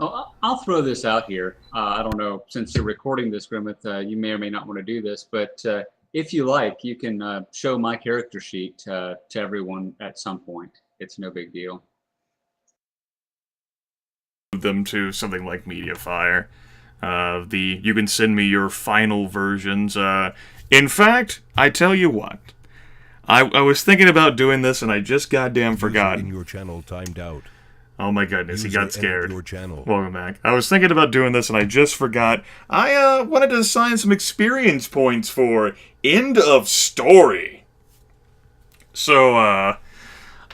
Oh, I'll throw this out here. I don't know, since you're recording this, Grimith, you may or may not want to do this, but if you like, you can show my character sheet to everyone at some point. It's no big deal. Them to something like MediaFire. You can send me your final versions. In fact, I tell you what, I was thinking about doing this and I just goddamn forgot. In your channel timed out. Oh my goodness, he got scared. Your channel. Welcome back. I was thinking about doing this and I just forgot. I wanted to assign some experience points for end of story. So,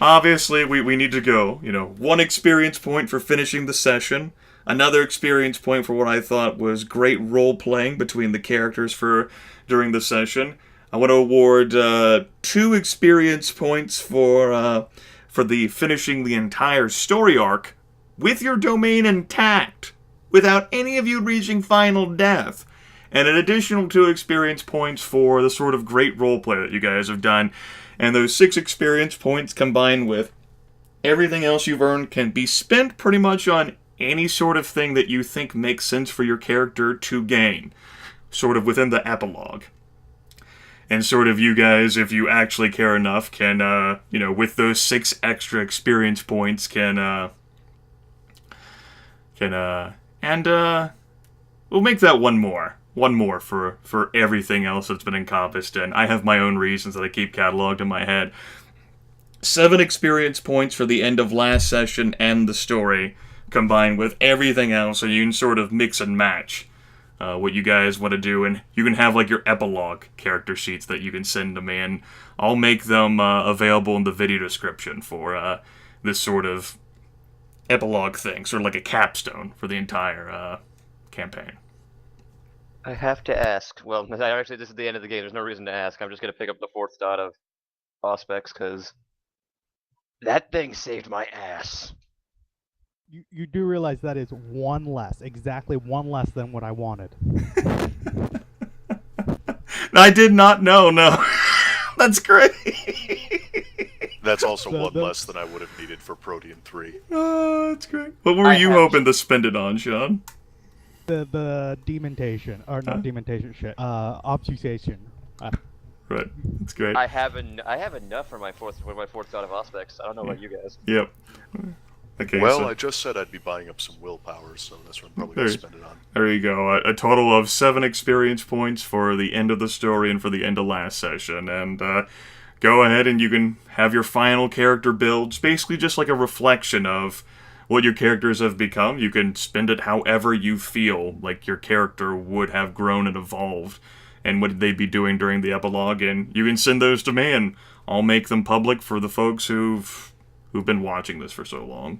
obviously, we need to go, one experience point for finishing the session, another experience point for what I thought was great role-playing between the characters during the session. I want to award 2 experience points for the finishing the entire story arc with your domain intact, without any of you reaching final death. And an additional 2 experience points for the sort of great roleplay that you guys have done. And those 6 experience points combined with everything else you've earned can be spent pretty much on any sort of thing that you think makes sense for your character to gain. Sort of within the epilogue. And sort of you guys, if you actually care enough, can, with those 6 extra experience points we'll make that one more. One more for everything else that's been encompassed in. I have my own reasons that I keep cataloged in my head. 7 experience points for the end of last session and the story, combined with everything else, so you can sort of mix and match what you guys want to do, and you can have like your epilogue character sheets that you can send to me, and I'll make them available in the video description for this sort of epilogue thing, sort of like a capstone for the entire campaign. I have to ask. Well, actually, this is the end of the game. There's no reason to ask. I'm just going to pick up the 4th dot of Auspex, because that thing saved my ass. You do realize that is 1 less, exactly 1 less than what I wanted. I did not know, no. That's great. That's also 1 less than I would have needed for Protean 3. Oh, that's great. What were you hoping to spend it on, Sean? The demontation, or not demontation shit, obfuscation. Right, that's great. I have enough for my fourth dot of Auspex. I don't know about you guys. Yep. Okay. Well, so I just said I'd be buying up some willpower, so that's what I'm probably going to spend it on. There you go. A total of 7 experience points for the end of the story and for the end of last session. And go ahead and you can have your final character build. It's basically just like a reflection of what your characters have become. You can spend it however you feel like your character would have grown and evolved, and what they'd be doing during the epilogue. And you can send those to me, and I'll make them public for the folks who've been watching this for so long.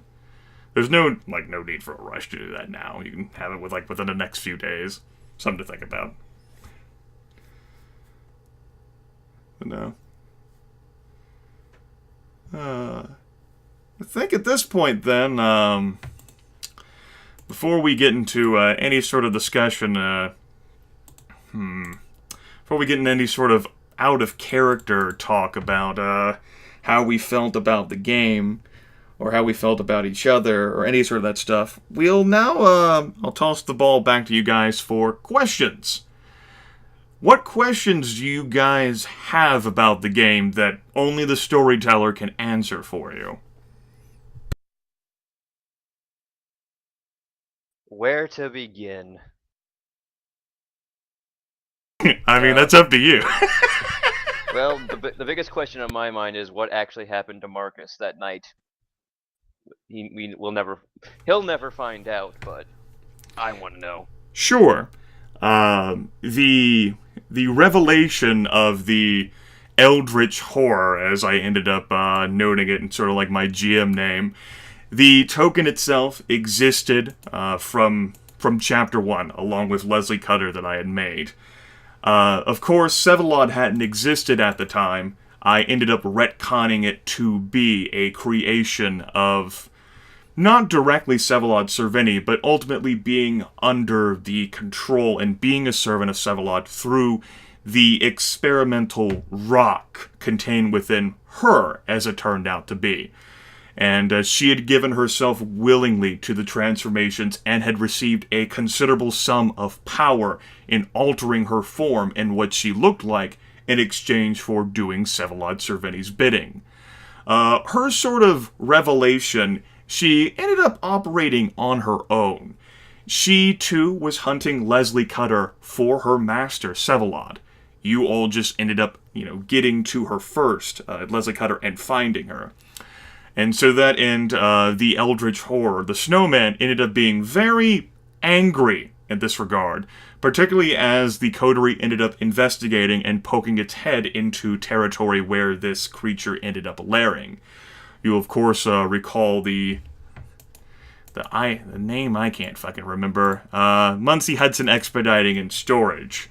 There's no need for a rush to do that now. You can have it within the next few days. Something to think about. But no. I think at this point, then, before we get into any sort of discussion, before we get into any sort of out-of-character talk about how we felt about the game, or how we felt about each other, or any sort of that stuff, we'll now, I'll toss the ball back to you guys for questions. What questions do you guys have about the game that only the storyteller can answer for you? Where to begin? I mean, that's up to you. Well, the biggest question on my mind is what actually happened to Marcus that night. He'll never find out, but I want to know. Sure. The revelation of the Eldritch Horror, as I ended up noting it in sort of like my GM name, the token itself existed from Chapter 1, along with Leslie Cutter that I had made. Of course, Sevalod hadn't existed at the time. I ended up retconning it to be a creation of not directly Sevalod Cervini, but ultimately being under the control and being a servant of Sevalod through the experimental rock contained within her, as it turned out to be. and she had given herself willingly to the transformations and had received a considerable sum of power in altering her form and what she looked like in exchange for doing Vsevolod Cervini's bidding. Her sort of revelation, she ended up operating on her own. She, too, was hunting Leslie Cutter for her master, Vsevolod. You all just ended up, getting to her first, Leslie Cutter, and finding her. And so that end, the Eldritch Horror, the Snowman, ended up being very angry in this regard, particularly as the coterie ended up investigating and poking its head into territory where this creature ended up lairing. You, of course, recall the name I can't fucking remember, Muncie Hudson Expediting and Storage,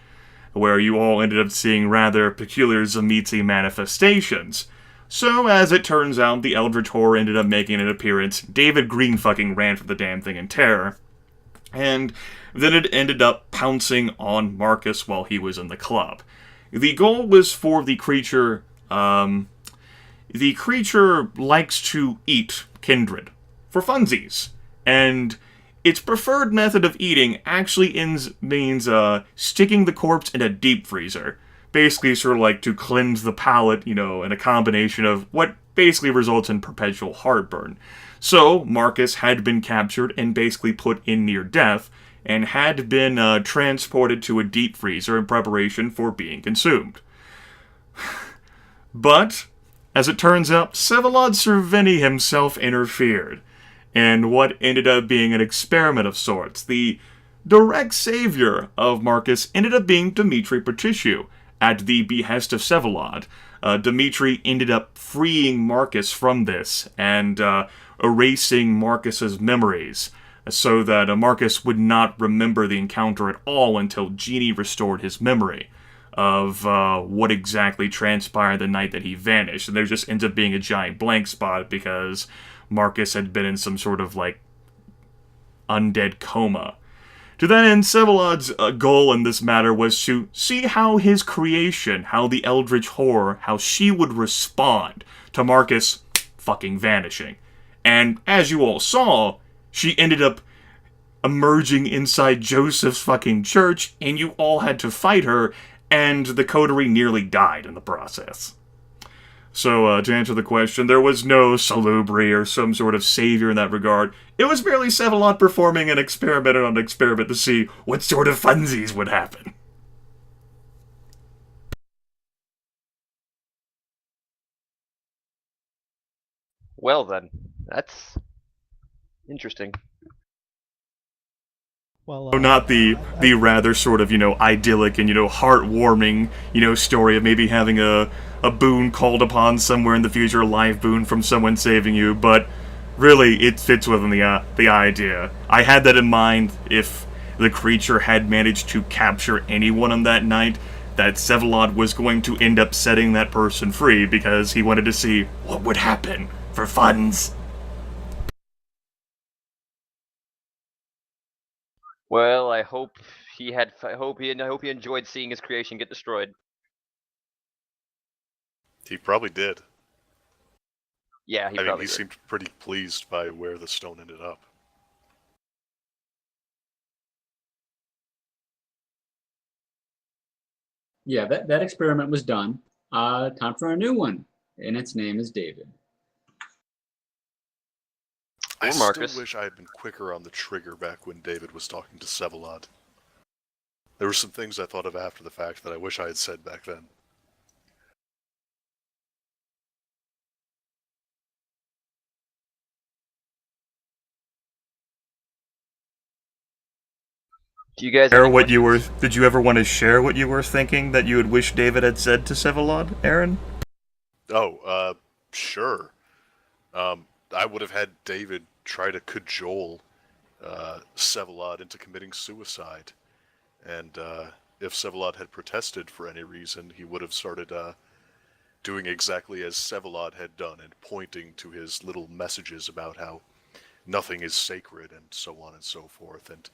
where you all ended up seeing rather peculiar Tzimisce manifestations. So, as it turns out, the Eldritch Horror ended up making an appearance. David Green fucking ran for the damn thing in terror. And then it ended up pouncing on Marcus while he was in the club. The goal was for the creature... the creature likes to eat kindred. For funsies. And its preferred method of eating actually means sticking the corpse in a deep freezer. Basically sort of like to cleanse the palate, in a combination of what basically results in perpetual heartburn. So, Marcus had been captured and basically put in near death, and had been transported to a deep freezer in preparation for being consumed. But, as it turns out, Vsevolod Cervini himself interfered, in what ended up being an experiment of sorts. The direct savior of Marcus ended up being Dimitri Patriciu, at the behest of Vsevolod. Dimitri ended up freeing Marcus from this, and erasing Marcus's memories, so that Marcus would not remember the encounter at all until Genie restored his memory of what exactly transpired the night that he vanished. And there just ends up being a giant blank spot because Marcus had been in some sort of, undead coma. To that end, Vsevolod's goal in this matter was to see how his creation, how the Eldritch Horror, how she would respond to Marcus fucking vanishing. And as you all saw, she ended up emerging inside Joseph's fucking church, and you all had to fight her, and the coterie nearly died in the process. So, to answer the question, there was no salubri or some sort of savior in that regard. It was merely Vsevolod performing an experiment on an experiment to see what sort of funsies would happen. Well then, that's interesting. Well, Not the rather sort of, idyllic and, heartwarming, story of maybe having a boon called upon somewhere in the future, a live boon from someone saving you, but really, it fits within the idea. I had that in mind if the creature had managed to capture anyone on that night, that Vsevolod was going to end up setting that person free because he wanted to see what would happen for funds. Well, I hope he enjoyed seeing his creation get destroyed. He probably did. Yeah, he I mean, probably he did. seemed pretty pleased by where the stone ended up. Yeah, that experiment was done. Time for a new one, and its name is David. I Or still Marcus. wish I had been quicker on the trigger back when David was talking to Vsevolod. There were some things I thought of after the fact that I wish I had said back then. Do you guys Share what you were? Did you ever want to share what you were thinking that you would wish David had said to Vsevolod, Aaron? Oh, sure. I would have had David try to cajole Vsevolod into committing suicide. And if Vsevolod had protested for any reason, he would have started doing exactly as Vsevolod had done and pointing to his little messages about how nothing is sacred and so on and so forth. And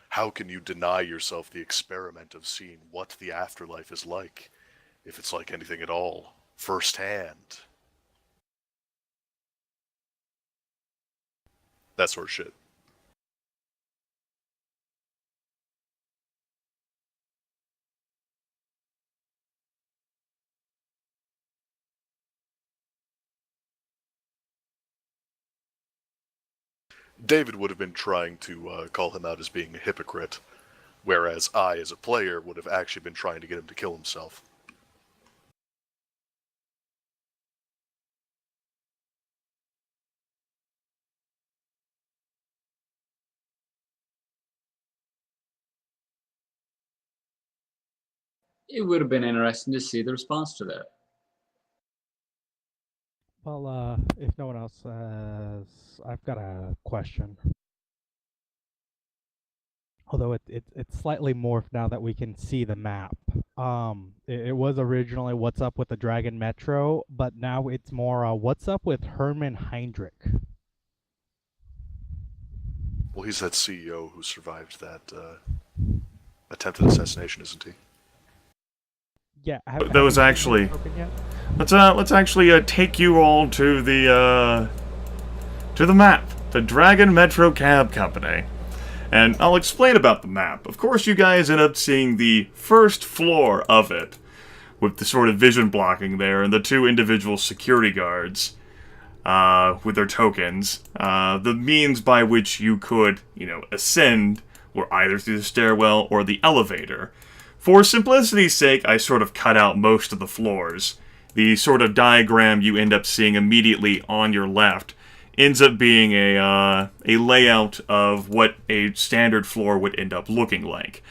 how can you deny yourself the experiment of seeing what the afterlife is like, if it's like anything at all, firsthand? that sort of shit. David would have been trying to call him out as being a hypocrite, whereas I, as a player, would have actually been trying to get him to kill himself. It would have been interesting to see the response to that. Well, if no one else has, I've got a question. Although it's slightly morphed now that we can see the map. It was originally what's up with the Dragon Metro, but now it's more what's up with Herman Heinrich. Well, he's that CEO who survived that attempted assassination, isn't he? Yeah, That was actually. Let's actually take you all to the map, the Dragon Metro Cab Company, and I'll explain about the map. Of course, you guys end up seeing the first floor of it, with the sort of vision blocking there, and the two individual security guards with their tokens. The means by which you could, ascend were either through the stairwell or the elevator. For simplicity's sake, I sort of cut out most of the floors. The sort of diagram you end up seeing immediately on your left ends up being a layout of what a standard floor would end up looking like,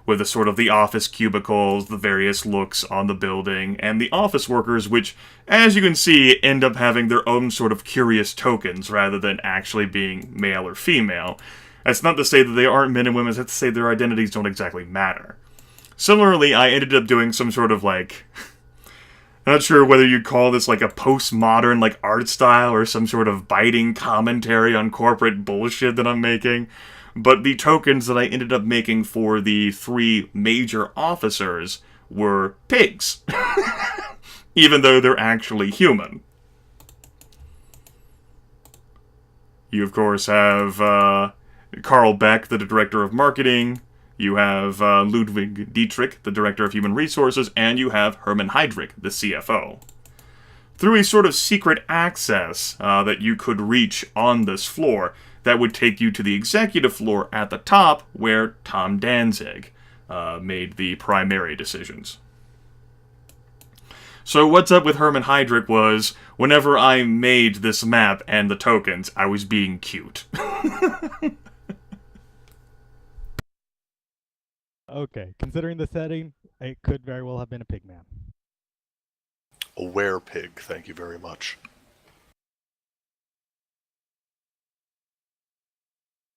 with the sort of the office cubicles, the various looks on the building, and the office workers, which, as you can see, end up having their own sort of curious tokens rather than actually being male or female. That's not to say that they aren't men and women, that's to say their identities don't exactly matter. Similarly, I ended up doing some sort of I'm not sure whether you'd call this a postmodern art style or some sort of biting commentary on corporate bullshit that I'm making, but the tokens that I ended up making for the three major officers were pigs, even though they're actually human. You, of course, have Carl Beck, the director of marketing. You have Ludwig Dietrich, the Director of Human Resources, and you have Herman Heydrich, the CFO. Through a sort of secret access that you could reach on this floor, that would take you to the executive floor at the top, where Tom Danzig made the primary decisions. So what's up with Herman Heydrich was, whenever I made this map and the tokens, I was being cute. Okay, considering the setting, it could very well have been a pigman. A werepig, thank you very much.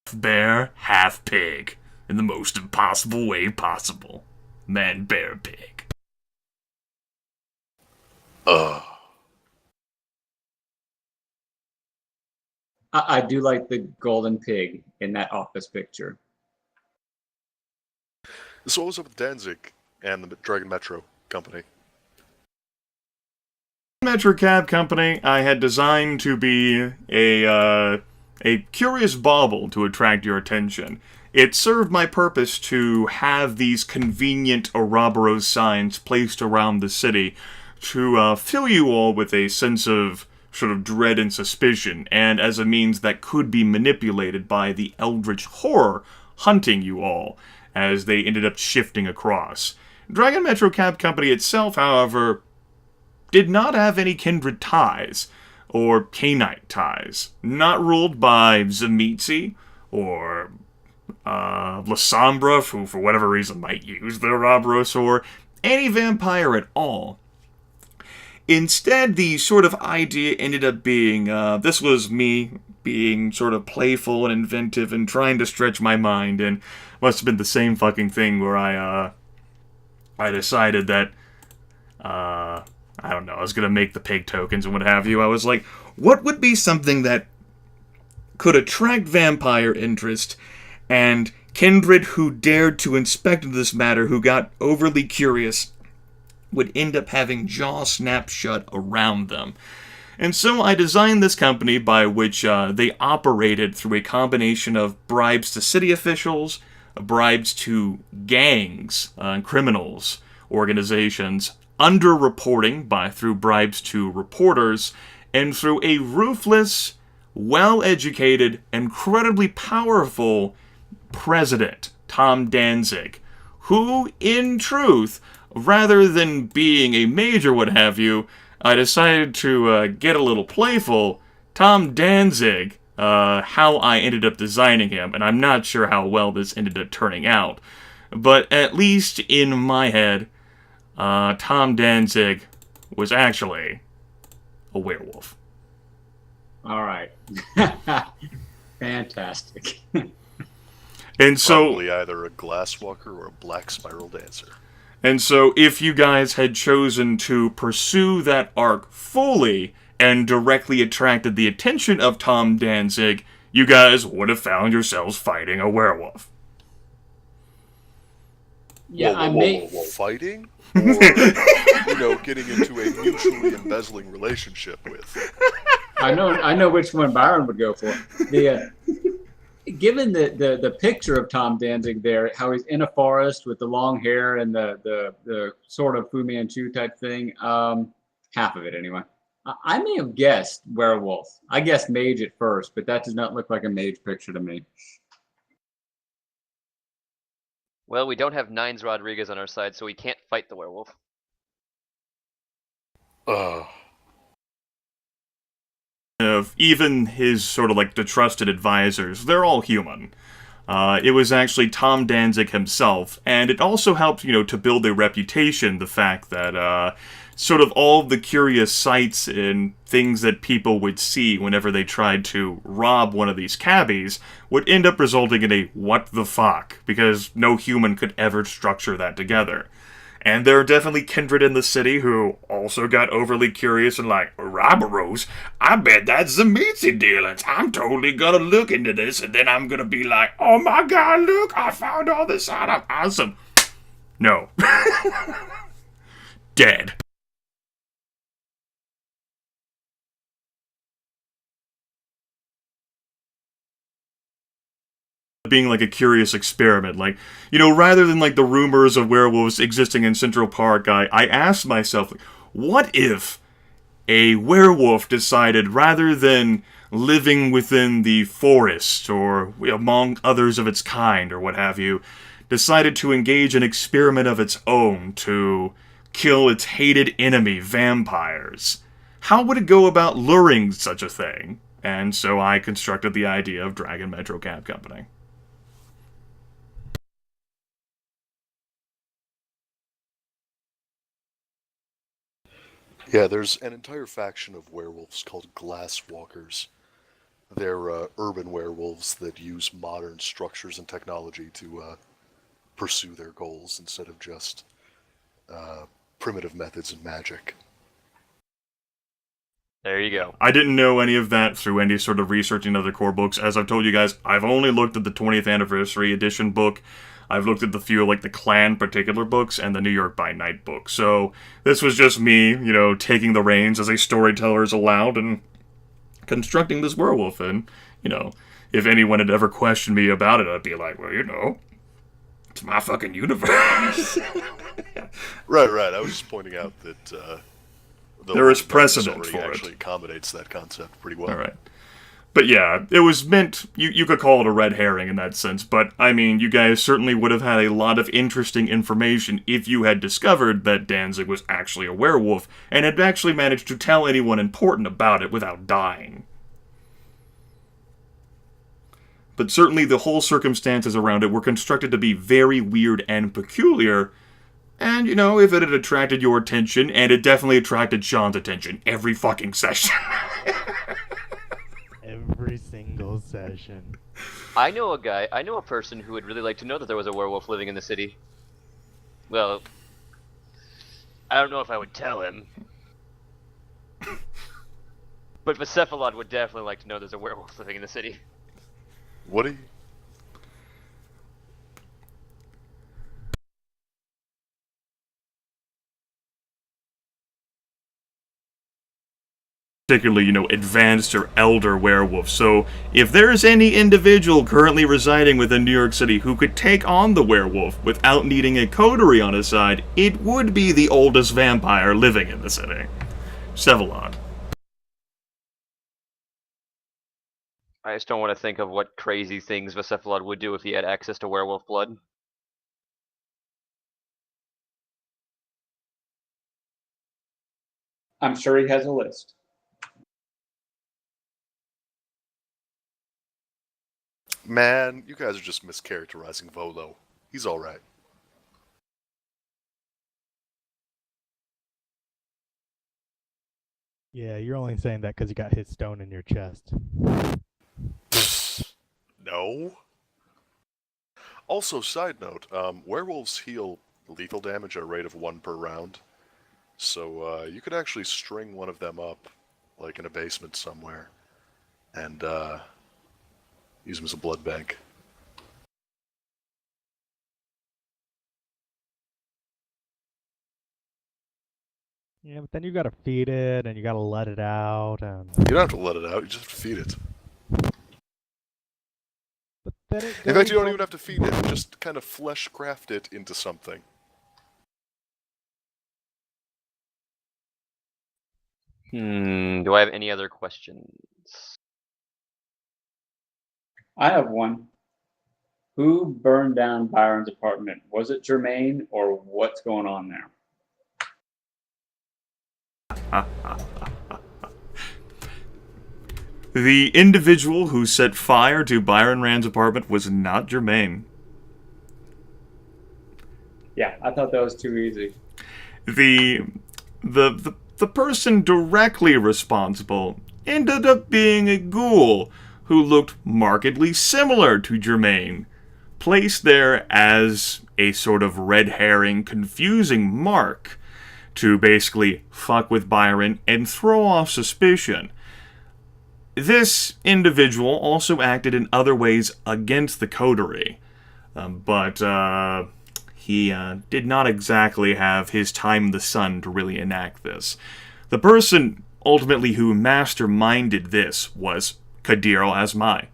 Half bear, half pig, in the most impossible way possible. Man, bear, pig. I do like the golden pig in that office picture. So what was up with Danzig and the Dragon Metro Company? Metro Cab Company I had designed to be a curious bauble to attract your attention. It served my purpose to have these convenient Ouroboros signs placed around the city to fill you all with a sense of sort of dread and suspicion, and as a means that could be manipulated by the eldritch horror hunting you all, as they ended up shifting across. Dragon Metro Cab Company itself, however, did not have any kindred ties, or Cainite ties. Not ruled by Tzimisce, or Lasombra, who for whatever reason might use the Ouroboros, or any vampire at all. Instead, the sort of idea ended up being, this was me being sort of playful and inventive and trying to stretch my mind, and must have been the same fucking thing where I decided that, I don't know, I was gonna make the pig tokens and what have you. I was like, what would be something that could attract vampire interest and kindred who dared to inspect this matter, who got overly curious, would end up having jaw snap shut around them. And so I designed this company by which they operated through a combination of bribes to city officials, bribes to gangs, criminals, organizations, underreporting through bribes to reporters, and through a ruthless, well-educated, incredibly powerful president, Tom Danzig, who, in truth, rather than being a major what have you, I decided to get a little playful. Tom Danzig, how I ended up designing him, and I'm not sure how well this ended up turning out, but at least in my head, Tom Danzig was actually a werewolf. All right. Fantastic. And so, Probably either a glasswalker or a black spiral dancer. And so, if you guys had chosen to pursue that arc fully and directly attracted the attention of Tom Danzig, you guys would have found yourselves fighting a werewolf. Yeah, whoa, fighting? Or, you know, getting into a mutually embezzling relationship with. I know which one Byron would go for. Given the picture of Tom Danzig there, how he's in a forest with the long hair and the sort of Fu Manchu type thing, half of it anyway. I may have guessed werewolf. I guessed mage at first, but that does not look like a mage picture to me. Well, we don't have Nines Rodriguez on our side, so we can't fight the werewolf. Of even his sort of like the trusted advisors, they're all human. It was actually Tom Danzig himself, and it also helped, to build a reputation, the fact that sort of all the curious sights and things that people would see whenever they tried to rob one of these cabbies would end up resulting in a what the fuck, because no human could ever structure that together. And there are definitely kindred in the city who also got overly curious and like, robberos? I bet that's the meatsy dealings. I'm totally gonna look into this and then I'm gonna be like, oh my god, look, I found all this out. I'm awesome. No. Dead. Being like a curious experiment, like, rather than like the rumors of werewolves existing in Central Park, I asked myself, like, what if a werewolf decided, rather than living within the forest or among others of its kind or what have you, decided to engage an experiment of its own to kill its hated enemy, vampires? How would it go about luring such a thing? And so I constructed the idea of Dragon Metro Cab Company. Yeah, there's an entire faction of werewolves called glasswalkers. They're urban werewolves that use modern structures and technology to pursue their goals instead of just primitive methods and magic. There you go. I didn't know any of that through any sort of researching other core books. As I've told you guys, I've only looked at the 20th Anniversary Edition book. I've looked at the few, like, the Clan particular books and the New York by Night book. So this was just me, taking the reins as a storyteller is allowed and constructing this werewolf. And, if anyone had ever questioned me about it, I'd be like, well, it's my fucking universe. Right. I was just pointing out that there is precedent for it. Actually accommodates that concept pretty well. All right. But yeah, it was meant, you could call it a red herring in that sense, but I mean, you guys certainly would have had a lot of interesting information if you had discovered that Danzig was actually a werewolf, and had actually managed to tell anyone important about it without dying. But certainly the whole circumstances around it were constructed to be very weird and peculiar, and, if it had attracted your attention, and it definitely attracted Sean's attention every fucking session. Every single session. I know a person who would really like to know that there was a werewolf living in the city. Well, I don't know if I would tell him. But Cephalon would definitely like to know there's a werewolf living in the city. Woody? particularly, advanced or elder werewolf. So if there's any individual currently residing within New York City who could take on the werewolf without needing a coterie on his side, it would be the oldest vampire living in the city, Sevalod. I just don't want to think of what crazy things Vcephalod would do if he had access to werewolf blood. I'm sure he has a list. Man, you guys are just mischaracterizing Volo. He's alright. Yeah, you're only saying that because you got his stone in your chest. No. Also, side note, werewolves heal lethal damage at a rate of 1 per round. So you could actually string one of them up, like in a basement somewhere, and use them as a blood bank. Yeah, but then you gotta feed it, and you gotta let it out, and... You don't have to let it out, you just have to feed it. But then it In fact, you don't goes even have to feed it, just kind of flesh craft it into something. Do I have any other questions? I have one. Who burned down Byron's apartment? Was it Jermaine, or what's going on there? The individual who set fire to Byron Rand's apartment was not Germain. Yeah, I thought that was too easy. The person directly responsible ended up being a ghoul who looked markedly similar to Germain, placed there as a sort of red herring, confusing mark to basically fuck with Byron and throw off suspicion. This individual also acted in other ways against the coterie, but he did not exactly have his time in the sun to really enact this. The person ultimately who masterminded this was Kadir Asmai,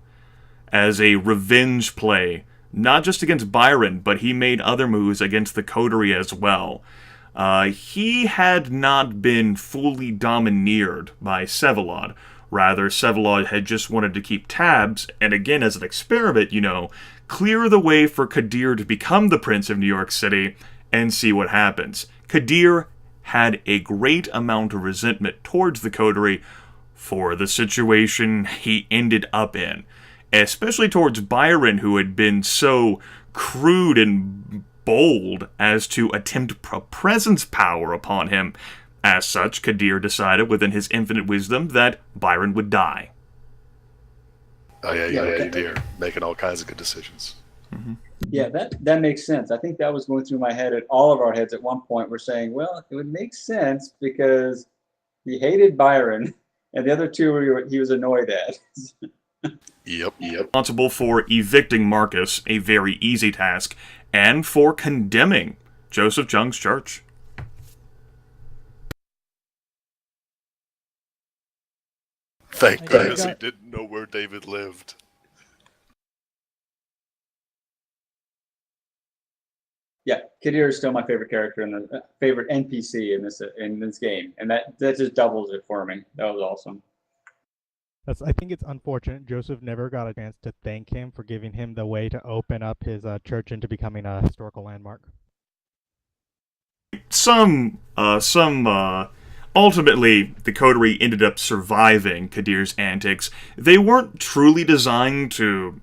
as a revenge play, not just against Byron, but he made other moves against the coterie as well. He had not been fully domineered by Sevalod. Rather, Sevalod had just wanted to keep tabs, and again, as an experiment, clear the way for Kadir to become the Prince of New York City and see what happens. Kadir had a great amount of resentment towards the coterie for the situation he ended up in, especially towards Byron, who had been so crude and bold as to attempt presence power upon him. As such, Kadir decided within his infinite wisdom that Byron would die. Oh yeah, Kadir, making all kinds of good decisions. Mm-hmm. Yeah, that makes sense. I think that was going through my head, at all of our heads at one point. We're saying, well, it would make sense because he hated Byron, and the other two he was annoyed at. Yep. Responsible for evicting Marcus, a very easy task, and for condemning Joseph Jung's church. Thank goodness he didn't know where David lived. Yeah, Kadir is still my favorite character and the favorite NPC in this game, and that just doubles it for me. That was awesome. I think it's unfortunate Joseph never got a chance to thank him for giving him the way to open up his church into becoming a historical landmark. Ultimately, the coterie ended up surviving Kadir's antics. They weren't truly designed to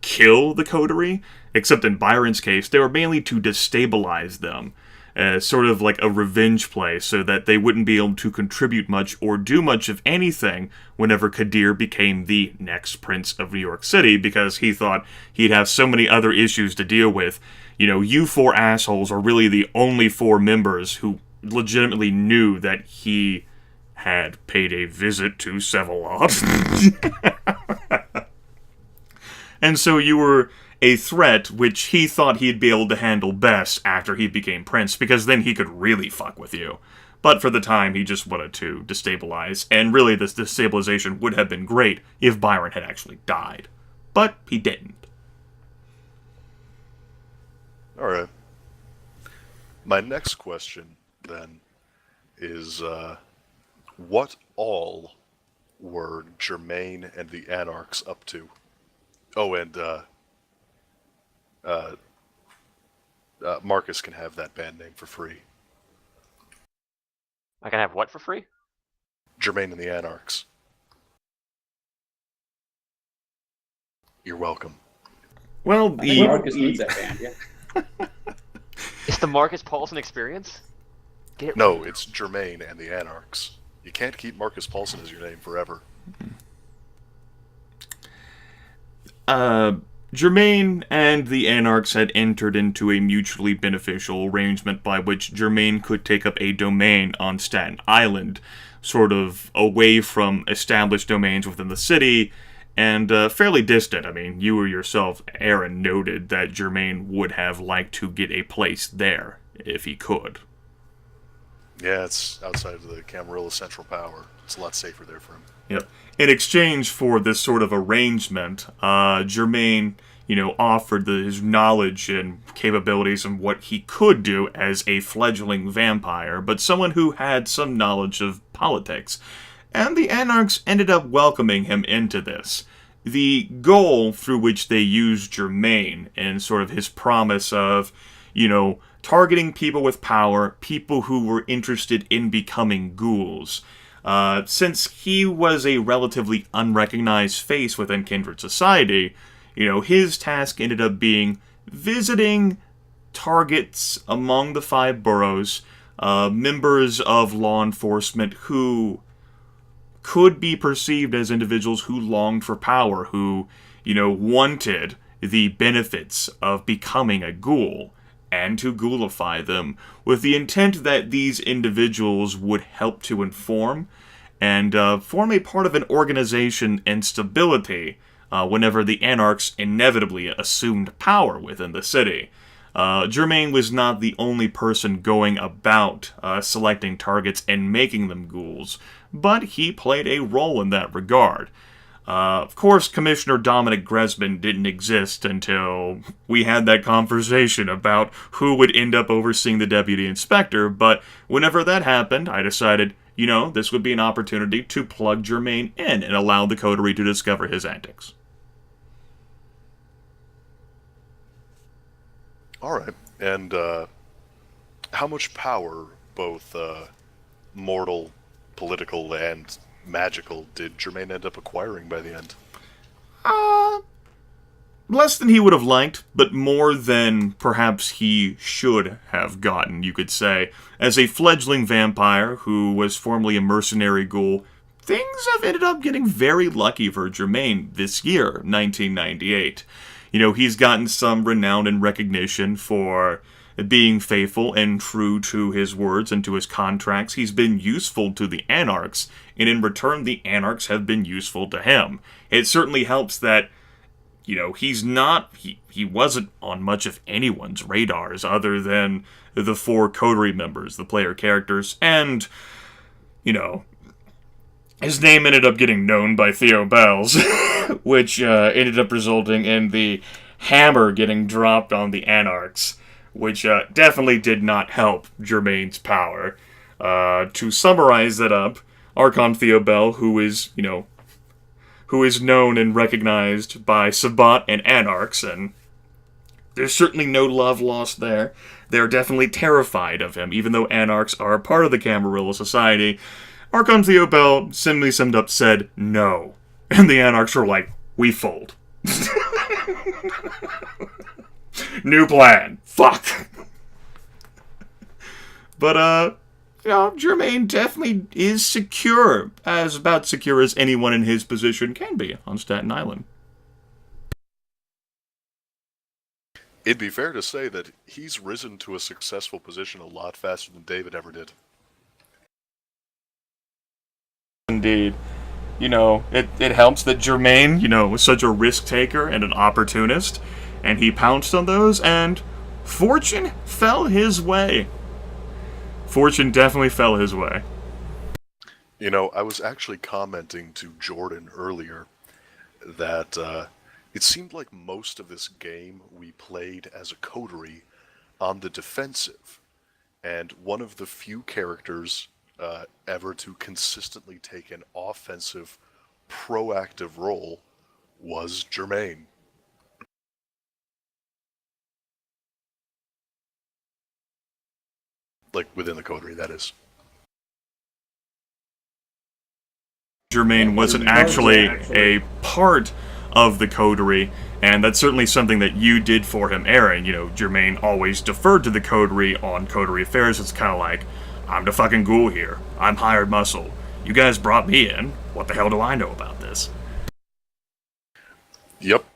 kill the coterie, except in Byron's case, they were mainly to destabilize them, sort of like a revenge play, so that they wouldn't be able to contribute much or do much of anything whenever Kadir became the next Prince of New York City, because he thought he'd have so many other issues to deal with. You four assholes are really the only four members who legitimately knew that he had paid a visit to Sevalod. And so you were a threat which he thought he'd be able to handle best after he became prince, because then he could really fuck with you. but for the time he just wanted to destabilize, and really this destabilization would have been great if Byron had actually died. But he didn't. Alright. My next question, then, is what all were Germain and the Anarchs up to? Oh, and Marcus can have that band name for free. I can have what for free? Germain and the Anarchs. You're welcome. Well, I think Marcus needs that band, yeah. It's the Marcus Paulson experience? Get it No, it's Germain and the Anarchs. You can't keep Marcus Paulson as your name forever. Germain and the Anarchs had entered into a mutually beneficial arrangement by which Germain could take up a domain on Staten Island, sort of away from established domains within the city, and fairly distant. I mean, you yourself, Aaron, noted that Germain would have liked to get a place there, if he could. Yeah, it's outside of the Camarilla Central Power. It's a lot safer there for him. Yep. In exchange for this sort of arrangement, Germain, offered his knowledge and capabilities and what he could do as a fledgling vampire, but someone who had some knowledge of politics. And the Anarchs ended up welcoming him into this. The goal through which they used Germain and sort of his promise of, targeting people with power, people who were interested in becoming ghouls. Since he was a relatively unrecognized face within Kindred Society, his task ended up being visiting targets among the 5 boroughs, members of law enforcement who could be perceived as individuals who longed for power, who, wanted the benefits of becoming a ghoul, and to ghoulify them, with the intent that these individuals would help to inform and form a part of an organization and stability whenever the Anarchs inevitably assumed power within the city. Germain was not the only person going about selecting targets and making them ghouls, but he played a role in that regard. Of course, Commissioner Dominic Gresman didn't exist until we had that conversation about who would end up overseeing the Deputy Inspector, but whenever that happened, I decided, this would be an opportunity to plug Germain in and allow the coterie to discover his antics. Alright, and how much power, both mortal, political, and magical, did Germain end up acquiring by the end? Less than he would have liked, but more than perhaps he should have gotten, you could say. As a fledgling vampire who was formerly a mercenary ghoul, things have ended up getting very lucky for Germain this year, 1998. He's gotten some renown and recognition for being faithful and true to his words and to his contracts. He's been useful to the Anarchs, and in return, the Anarchs have been useful to him. It certainly helps that, he wasn't on much of anyone's radars other than the 4 coterie members, the player characters, and, his name ended up getting known by Theo Bells, which ended up resulting in the hammer getting dropped on the Anarchs, which definitely did not help Germain's power. To summarize that up, Archon Theobel, who is known and recognized by Sabbat and Anarchs, and there's certainly no love lost there. They're definitely terrified of him, even though Anarchs are a part of the Camarilla Society. Archon Theobel, simply summed up, said no. And the Anarchs were like, we fold. New plan. Fuck. But, Germain definitely is secure, about secure as anyone in his position can be on Staten Island. It'd be fair to say that he's risen to a successful position a lot faster than David ever did. Indeed. It helps that Germain, was such a risk taker and an opportunist, and he pounced on those, and fortune fell his way. Fortune definitely fell his way. You know, I was actually commenting to Jordan earlier that it seemed like most of this game we played as a coterie on the defensive, and one of the few characters ever to consistently take an offensive, proactive role was Jermaine. Like, within the coterie, that is. Jermaine wasn't actually a part of the coterie, and that's certainly something that you did for him, Aaron. You know, Jermaine always deferred to the coterie on coterie affairs. It's kind of like, I'm the fucking ghoul here. I'm hired muscle. You guys brought me in. What the hell do I know about this? Yep.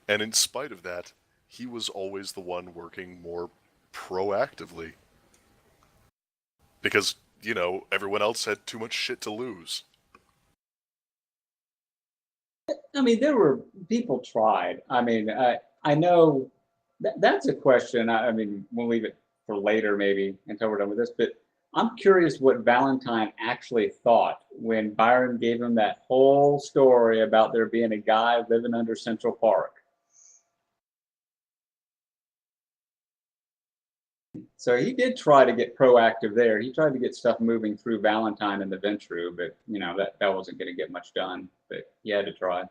And in spite of that, he was always the one working more proactively. Because, you know, everyone else had too much shit to lose. I mean, there were people tried. I mean, I know that's a question. I mean, we'll leave it for later, maybe, until we're done with this. But I'm curious what Valentine actually thought when Byron gave him that whole story about there being a guy living under Central Park. So he did try to get proactive there. He tried to get stuff moving through Valentine and the Ventru, but you know that wasn't going to get much done. But he had to try.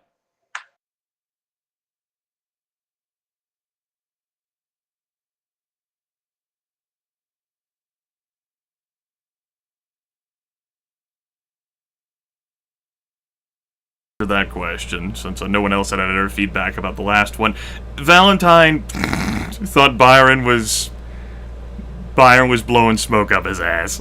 For that question, since no one else had any feedback about the last one, Valentine thought Byron was blowing smoke up his ass.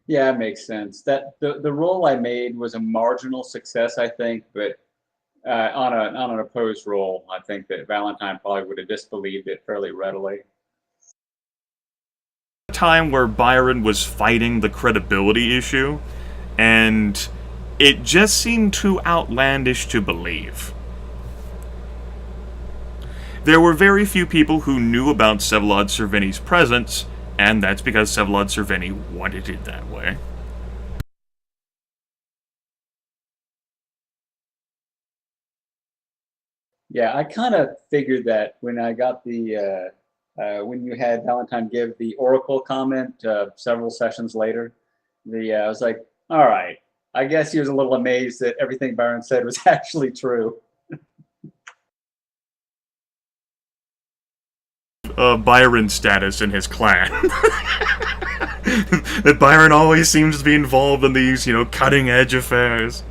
Yeah, it makes sense. That the role I made was a marginal success, I think, but on an opposed role, I think that Valentine probably would have disbelieved it fairly readily. Time where Byron was fighting the credibility issue, and it just seemed too outlandish to believe. There were very few people who knew about Vsevolod Cervini's presence, and that's because Vsevolod Cervini wanted it that way. Yeah, I kind of figured that when I got the when you had Valentine give the Oracle comment several sessions later, I was like, all right, I guess he was a little amazed that everything Byron said was actually true. Byron's status in his clan. That Byron always seems to be involved in these, cutting-edge affairs.